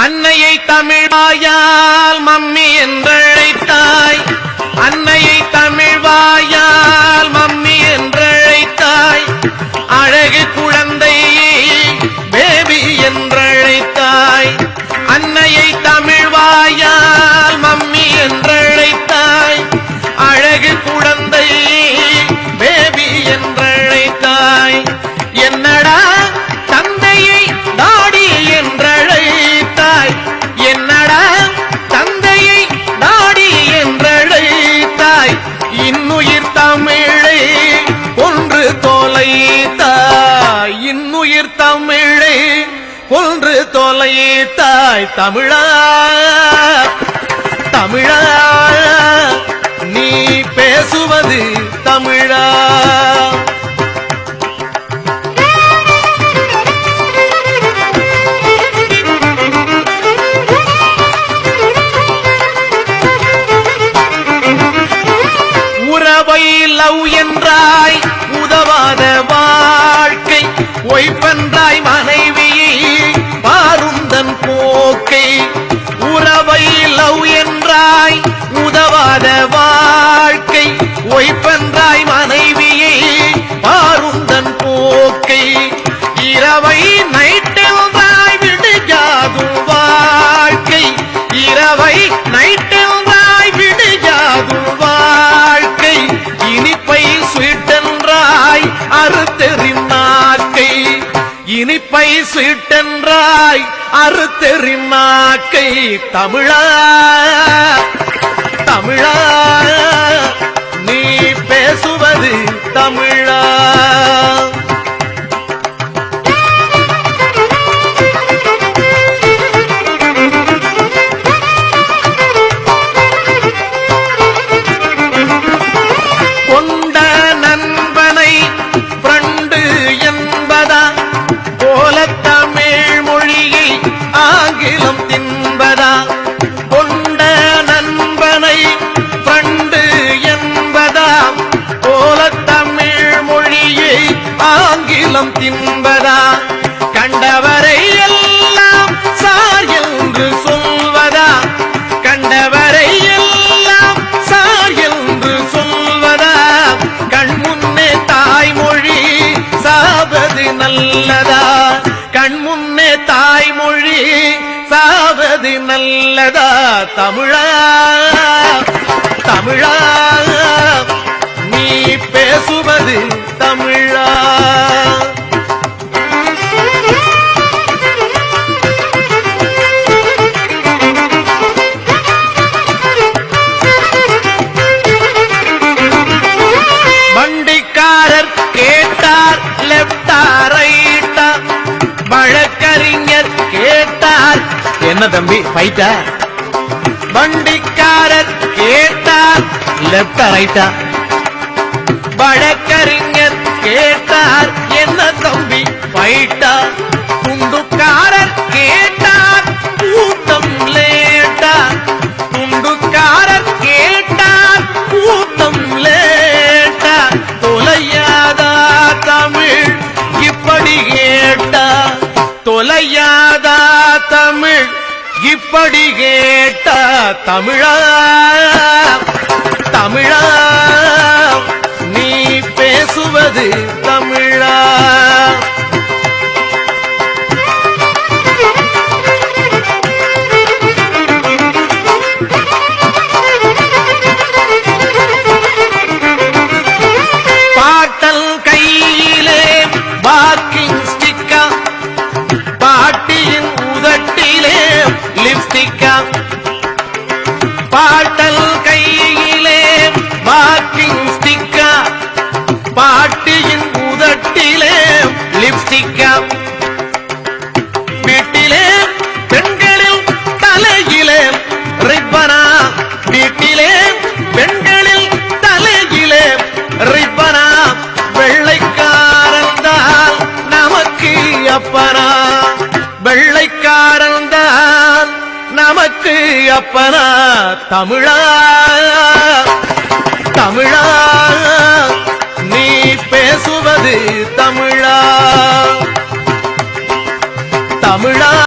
அன்னையை தமிழ்வாயால் மம்மி என்றழைத்தாய், அன்னையை தமிழ்வாயால் மம்மி என்றழைத்தாய், அழகு குழந்தையை பேபி என்றழைத்தாய். அன்னையை தமிழ்வாயால் மம்மி என்றழைத்தாய், அழகு குழந்தையை பேபி என்றழைத்தாய். என்னடா தந்தையை டாடி என்றழைத்தாய், என்னடா தந்தையை டாடி என்றழைத்தாய். இன்னுயிர் தமிழை கொன்று தொலைத்தாய், இன்னுயிர் தமிழை கொன்று தொலைத்தாய். தமிழா தமிழா நீ பேசுவது தமிழா? உறவை லவ் என்றாய் உதவாத வாழ்க்கை, ஒய்பென்றாய் மனைவியை பாருந்தன் போக்கை. உறவை லவ் என்றாய் உதவாத வாழ்க்கை, ஒய்பென்றாய் மனைவியை பாருந்தன் போக்கை. இரவை நைட்டென்றாய் விடுஜாகும் வாழ்க்கை, இரவை நைட்டென்றாய் விடுஜாகும் வாழ்க்கை. இனிப்பை ஸ்வீட்டென்றாய் அறுத்தெறிநாக்கை, இனிப்பை ஸ்வீட்டென்றாய் அறுத்தெறிநாக்கை. தமிழா தமிழா நீ பேசுவது தமிழா? கொண்ட நண்பனை ஃப்ரெண்டு என்பதா, போல தமிழ் மொழியை ஆங்கிலம் தின்பதா? கொண்ட நண்பனை ஃப்ரெண்டு என்பதா, போல தமிழ் மொழியை ஆங்கிலம் தின்பதா? கண்டவரை எல்லாம் சார் என்று சொல்வதா, கண்டவரை எல்லாம் சார் என்று சொல்வதா? கண்முன்னே தாய்மொழி சாவது நல்லதா, கண்முன்னே தாய்மொழி சாவது நல்லதா? தமிழா தமிழா நீ பேசுவது தமிழா? வண்டிக்காரர் கேட்டார் லெப்டா ரைட்டா, வழக்கறிஞர் கேட்டார் என்ன தம்பி ஃபைட்டா? வண்டிக்காரர் கேட்டார் லெப்டா ரைட்டா, வழக்கறிஞர் கேட்டார் என்ன தம்பி ஃபைட்டா? துண்டுக்காரர் கேட்டார் கூட்டம் லேட்டா, துண்டுக்காரர் கேட்டார் கூட்டம் லேட்டா. தொலையாதா தமிழ் இப்படி கேட்டா, தொலையாதா தமிழ் இப்படி கேட்டா? தமிழா தமிழா நீ பேசுவது தமிழா? பாட்டல் கையிலே வாக்கிங் ஸ்டிக்கா, பாட்டியின் உதட்டிலே லிப்ஸ்டிக்கா. பாட்டல் கையிலே வாக்கிங் ஸ்டிக்கா, பாட்டியின் உதட்டிலே லிப்ஸ்டிக்கா. வீட்டிலே பெண்களில் தலையிலே ரிப்பனா, வீட்டிலே பெண்களில் தலையிலே ரிப்பனா. வெள்ளைக்காரன் தான் நமக்கு அப்பனா, வெள்ளைக்காரன் தான் நமக்கு அப்பனா? தமிழா தமிழா நீ பேசுவது தமிழா? தமிழா